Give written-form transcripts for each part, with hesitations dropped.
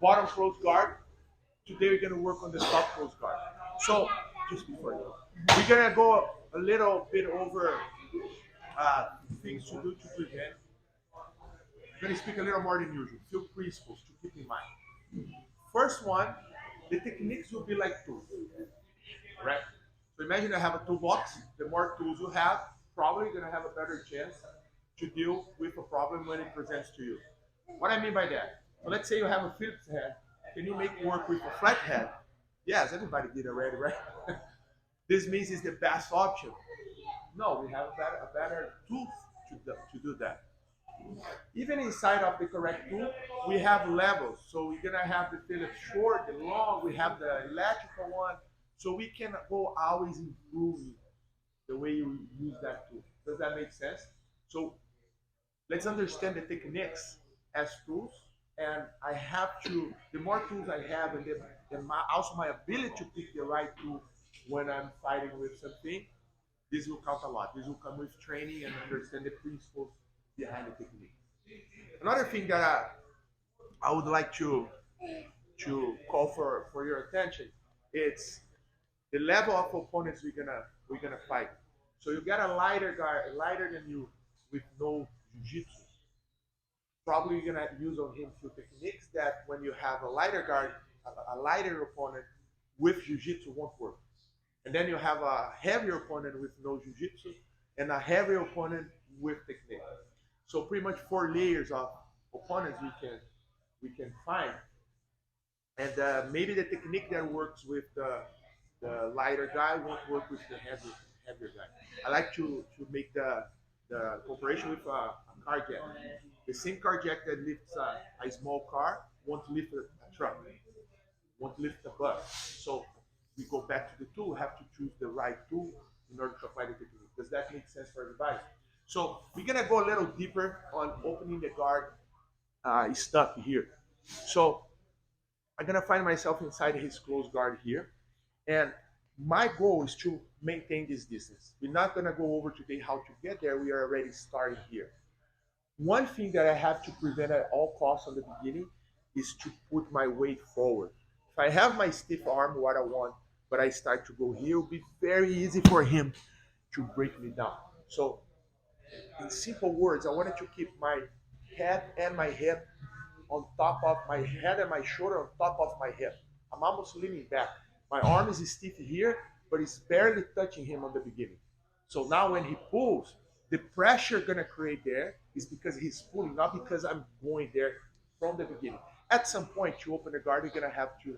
bottom close guard. Today we're gonna work on the top close guard. So just before you, we're gonna go a little bit over uh, things to do to prevent. I'm gonna speak a little more than usual. Few principles to keep in mind. First one, the techniques will be like tools, right? So imagine I have a toolbox. The more tools you have, probably you're gonna have a better chance to deal with a problem when it presents to you. What I mean by that? So let's say you have a Phillips head. Can you make work with a flat head? Yes, everybody did already, right? This means it's the best option. No, we have a better tool to do that. Even inside of the correct tool, we have levels. So we're gonna have the Phillips short, the long, we have the electrical one. So we can go always improving the way you use that tool. Does that make sense? So let's understand the techniques as tools. And I have to, the more tools I have, and also my ability to pick the right tool when I'm fighting with something, this will count a lot. This will come with training and understand the principles behind the technique. Another thing that I would like to call for your attention, it's the level of opponents we're gonna fight. So you got a lighter guy, lighter than you, with no jiu-jitsu. Probably you're gonna use on him few techniques that when you have a lighter guard, a lighter opponent with jiu-jitsu won't work. And then you have a heavier opponent with no jiu-jitsu and a heavier opponent with technique. So pretty much 4 layers of opponents we can find, and maybe the technique that works with the lighter guy won't work with the heavier guy. I like to make the comparison with a car jack. The same car jack that lifts a small car won't lift a truck, won't lift a bus. So we go back to the tool. We have to choose the right tool in order to apply the technique. Does that make sense for everybody? So we're gonna go a little deeper on opening the guard stuff here. So I'm gonna find myself inside his close guard here, and my goal is to maintain this distance. We're not gonna go over today how to get there. We are already starting here. One thing that I have to prevent at all costs on the beginning is to put my weight forward. If I have my stiff arm, what I want, but I start to go here, it'll be very easy for him to break me down. So in simple words, I wanted to keep my head and my hip on top of my head and my shoulder on top of my hip. I'm almost leaning back. My arm is stiff here, but it's barely touching him on the beginning. So now when he pulls, the pressure gonna create there is because he's pulling, not because I'm going there from the beginning. At some point, to open the guard, you're gonna have to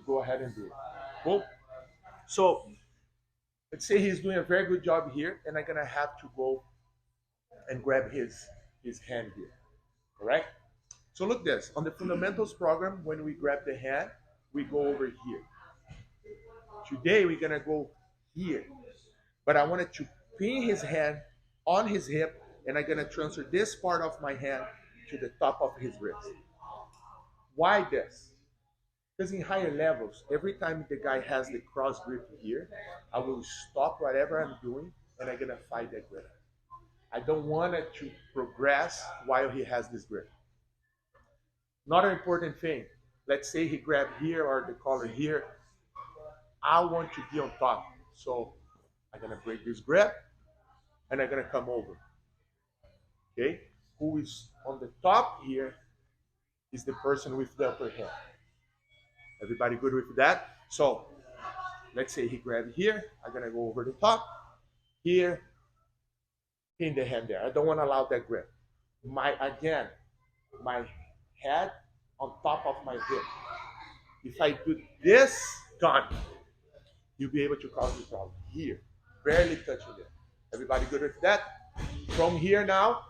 go ahead and do it. Cool. So let's say he's doing a very good job here, and I'm gonna have to go and grab his hand here. All right. So look this on the fundamentals program. When we grab the hand, we go over here. Today we're gonna go here, but I wanted to pin his hand on his hip, and I'm gonna transfer this part of my hand to the top of his wrist. Why this? Because in higher levels, every time the guy has the cross grip here, I will stop whatever I'm doing and I'm gonna fight that grip. I don't want it to progress while he has this grip. Another important thing, let's say he grabbed here or the collar here. I want to be on top. So I'm gonna break this grip and I'm gonna come over. Okay? Who is on the top here is the person with the upper hand. Everybody good with that? So let's say he grabbed here. I'm gonna go over the top. Here, pin the hand there. I don't want to allow that grip. My head on top of my hip. If I do this, gone. You'll be able to cause the problem. Here, barely touching it. Everybody good with that? From here now,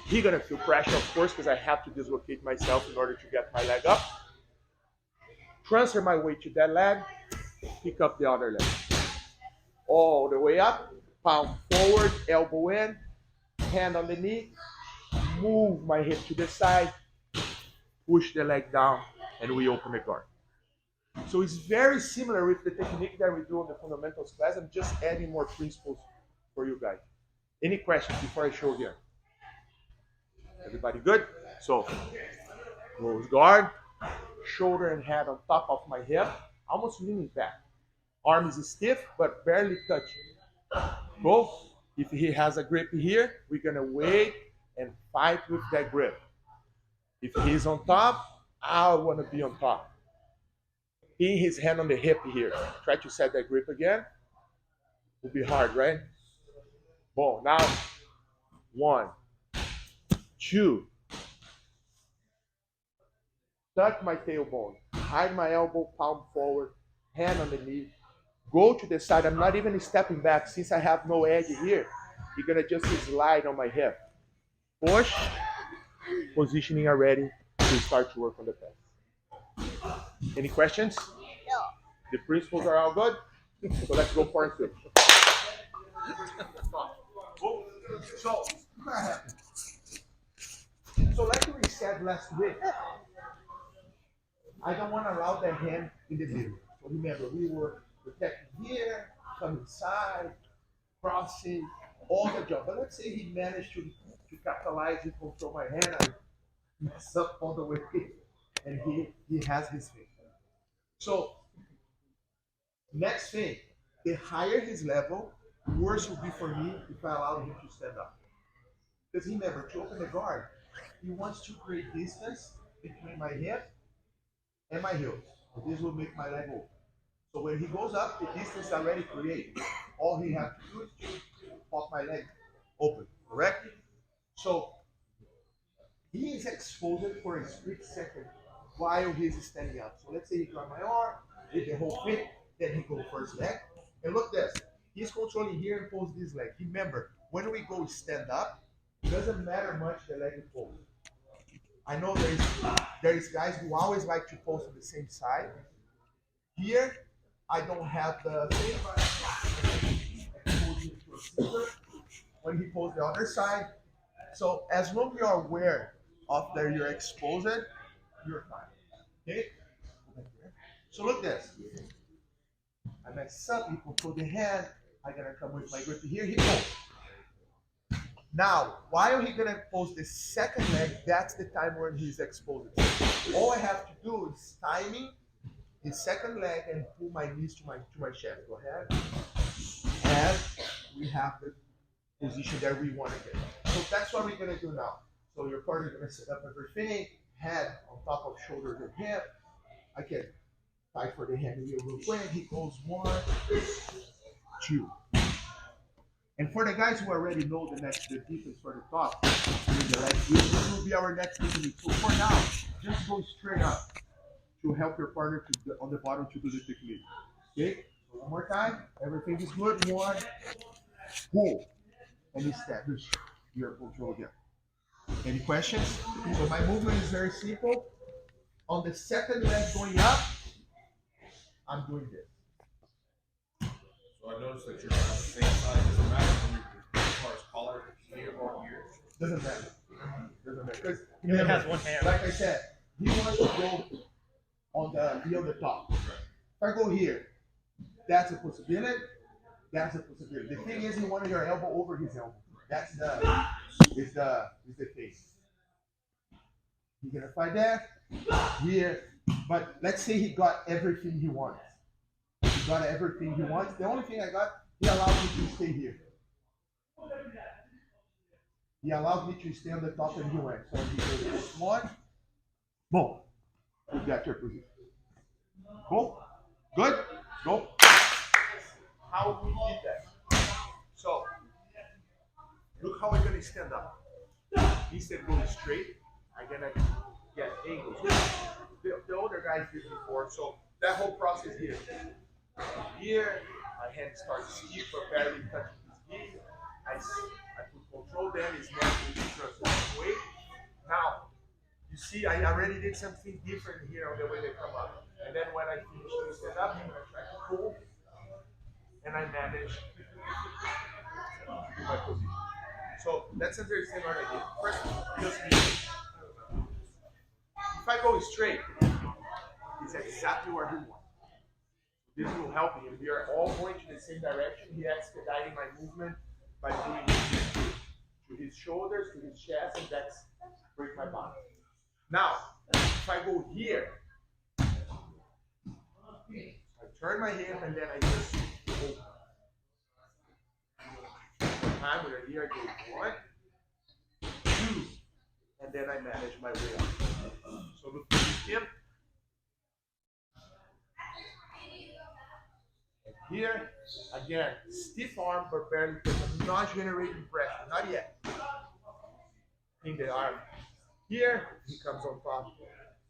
he's gonna feel pressure, of course, because I have to dislocate myself in order to get my leg up. Transfer my weight to that leg, pick up the other leg. All the way up, palm forward, elbow in, hand on the knee, move my hip to the side, push the leg down, and we open the guard. So it's very similar with the technique that we do on the fundamentals class. I'm just adding more principles for you guys. Any questions before I show here? Everybody good? So, close guard, shoulder and head on top of my hip, almost leaning back. Arm is stiff, but barely touching. Go. If he has a grip here, we're gonna wait and fight with that grip. If he's on top, I wanna be on top. Pin his hand on the hip here. Try to set that grip again. Will be hard, right? Boom. Now, 1, 2. Tuck my tailbone. Hide my elbow, palm forward, hand on the knee. Go to the side. I'm not even stepping back. Since I have no edge here, you're going to just slide on my hip. Push. Positioning already to start to work on the pass. Any questions? No. The principles are all good? So let's go for it. So like we said last week, I don't want to allow that hand in the middle. So remember, we were protecting here, coming inside, crossing, all the job. But let's say he managed to capitalize and control my hand. I mess up all the way, and he has his thing. So next thing, the higher his level, worse will be for me if I allow him to stand up. Because remember, to open the guard, he wants to create distance between my hip and my heels. So this will make my leg open. So when he goes up, the distance is already created. All he has to do is to pop my leg open, correct? So he is exposed for a split second while he's standing up. So let's say he got my arm, did the whole thing, then he goes first leg. And look this, he's controlling here and pulls this leg. Remember, when we go stand up, it doesn't matter much the leg pulls. I know there is guys who always like to post on the same side. Here, I don't have the thing, but when he pulls the other side. So as long as you're aware of that you're exposed, you're fine. Okay? So look this. I mess up, he control the hand. I'm gonna come with my grip here, he pulls. Now, while he's gonna pose the second leg, that's the time when he's exposed. All I have to do is timing his second leg and pull my knees to my chest. Go ahead. And we have the position that we want to get. So that's what we're gonna do now. So your partner is gonna set up everything, head on top of shoulders and hip. I can fight for the hand wheel real quick. He goes 1, 2. And for the guys who already know the defense for the top, this will be our next technique. So for now, just go straight up to help your partner on the bottom to do the technique. Okay? So one more time. Everything is good. 1, pull, and establish your control again. Any questions? So my movement is very simple. On the second leg going up, I'm doing this. So I noticed that you're on the same side. Doesn't matter when your car's collar here or here. Doesn't matter. Doesn't matter. Because He only has one hand. like I said, he wants to go on the top. If I go here, that's a possibility. That's a possibility. The thing is, he wanted your elbow over his elbow. That's the thing. He's gonna fight that here, but let's say he got everything he wants. He got everything he wants. The only thing I got, he allowed me to stay here. He allowed me to stay on the top and he went. So he goes 1, boom. We got your position. Go. Good. Go. How we did that? So look how we're gonna stand up. Instead of going straight, I'm gonna get angles. The older guys did before, so that whole process here. Here, my hand starts stiff but barely touching his knee. I put control there, his neck will be transferred weight. Now, you see, I already did something different here on the way they come up. And then when I finish to stand up, I'm gonna try to pull, and I manage my position. So that's understand what I did. First, just me. If I go straight, it's exactly where he wants. This will help him. We are all going to the same direction. He expediting my movement by doing this to his shoulders, to his chest, and that's break my body. Now, if I go here, turn my hip, and then I just open. Time with a here, I go 1, 2, and then I manage my way up. So look at this hip. And here, again, stiff arm, but barely, because I'm not generating pressure, not yet. In the arm. Here, he comes on top.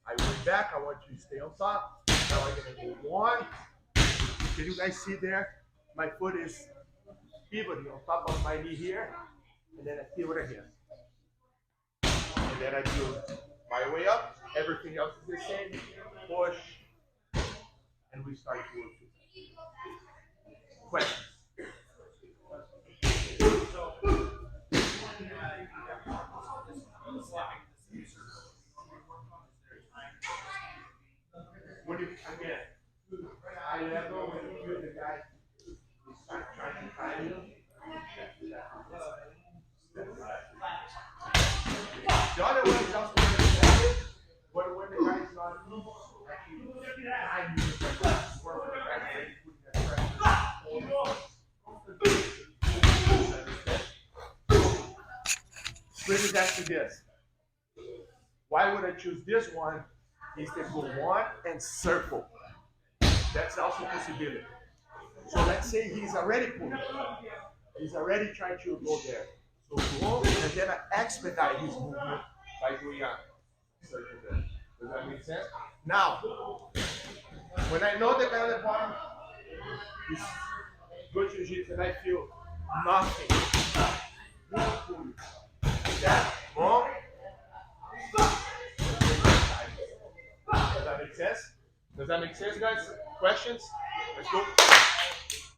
I went back, I want you to stay on top. Now I'm gonna go 1. Can you guys see there? My foot is pivoting on top of my knee here, and then I pivot again. And then I do my way up, everything else is the same, push, and we start to work. Questions? When you, again, high level, when you feel the guy start trying to tie you, the other one is also understanding, but when the guy is not actually behind you, work with the guy already putting that pressure. Split is actually this. Why would I choose this one instead of go 1 and circle? That's also a possibility. So let's say he's already pulling. He's already trying to go there. So go, and then I expedite his movement by doing a circle there. Does that make sense? Now, when I know the guy on the bottom is good jiu-jitsu and I feel nothing, that wrong. Does that make sense? Does that make sense, guys? Questions? Let's go.